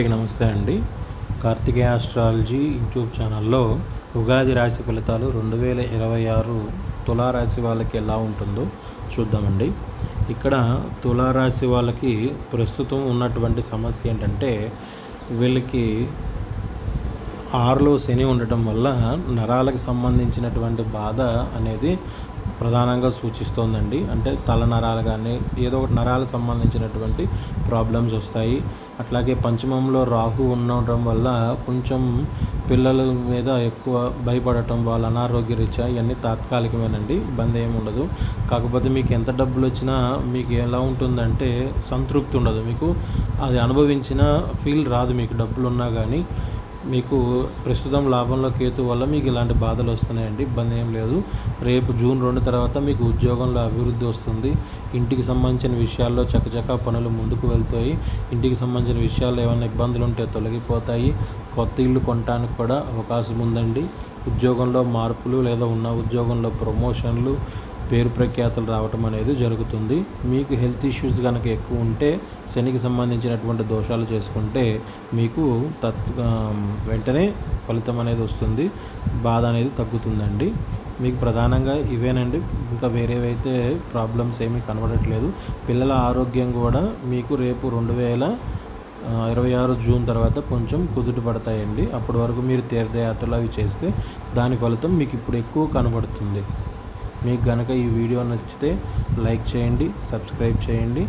నమస్తే అండి. Karthikeya astrology YouTube ఛానల్లో ఉగాది రాశి ఫలితాలు 2026 తులారాశి వాళ్ళకి ఎలా ఉంటుందో చూద్దామండి. ఇక్కడ తులారాశి వాళ్ళకి ప్రస్తుతం ఉన్నటువంటి సమస్య ఏంటంటే, వీళ్ళకి 6లో శని ఉండటం వల్ల నరాలకు సంబంధించినటువంటి బాధ అనేది ప్రధానంగా సూచిస్తోందండి. అంటే తలనరాలు కానీ ఏదో ఒకటి నరాలకు సంబంధించినటువంటి ప్రాబ్లమ్స్ వస్తాయి. అట్లాగే పంచమంలో రాహు ఉండటం వల్ల కొంచెం పిల్లల మీద ఎక్కువ భయపడటం, వాళ్ళ అనారోగ్య రీత్యా ఇవన్నీ తాత్కాలికమేనండి, ఇబ్బంది ఏమి ఉండదు. కాకపోతే మీకు ఎంత డబ్బులు వచ్చినా మీకు ఎలా ఉంటుందంటే సంతృప్తి ఉండదు. మీకు అది అనుభవించిన ఫీల్ రాదు. మీకు డబ్బులు ఉన్నా కానీ మీకు ప్రస్తుతం లాభంలో కేతు వల్ల మీకు ఇలాంటి బాధలు వస్తున్నాయండి, ఇబ్బంది ఏం లేదు. రేపు జూన్ 2 తర్వాత మీకు ఉద్యోగంలో అభివృద్ధి వస్తుంది. ఇంటికి సంబంధించిన విషయాల్లో చకచకా పనులు ముందుకు వెళ్తాయి. ఇంటికి సంబంధించిన విషయాల్లో ఏమైనా ఇబ్బందులు ఉంటే తొలగిపోతాయి. కొత్త ఇల్లు కొనడానికి కూడా అవకాశం ఉందండి. ఉద్యోగంలో మార్పులు లేదా ఉన్న ఉద్యోగంలో ప్రమోషన్లు, పేరు ప్రఖ్యాతులు రావటం అనేది జరుగుతుంది. మీకు హెల్త్ ఇష్యూస్ కనుక ఎక్కువ ఉంటే శనికి సంబంధించినటువంటి దోషాలు చేసుకుంటే మీకు వెంటనే ఫలితం అనేది వస్తుంది, బాధ అనేది తగ్గుతుందండి. మీకు ప్రధానంగా ఇవేనండి, ఇంకా వేరేవైతే ప్రాబ్లమ్స్ ఏమీ కనబడట్లేదు. పిల్లల ఆరోగ్యం కూడా మీకు రేపు 2026 జూన్ తర్వాత కొంచెం కుదుట పడతాయండి. అప్పటి వరకు మీరు తీర్థయాత్రలు అవి చేస్తే దాని ఫలితం మీకు ఇప్పుడు ఎక్కువ కనబడుతుంది. మీకు కనుక ఈ వీడియో నచ్చితే లైక్ చేయండి, సబ్స్క్రైబ్ చేయండి,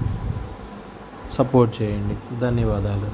సపోర్ట్ చేయండి. ధన్యవాదాలు.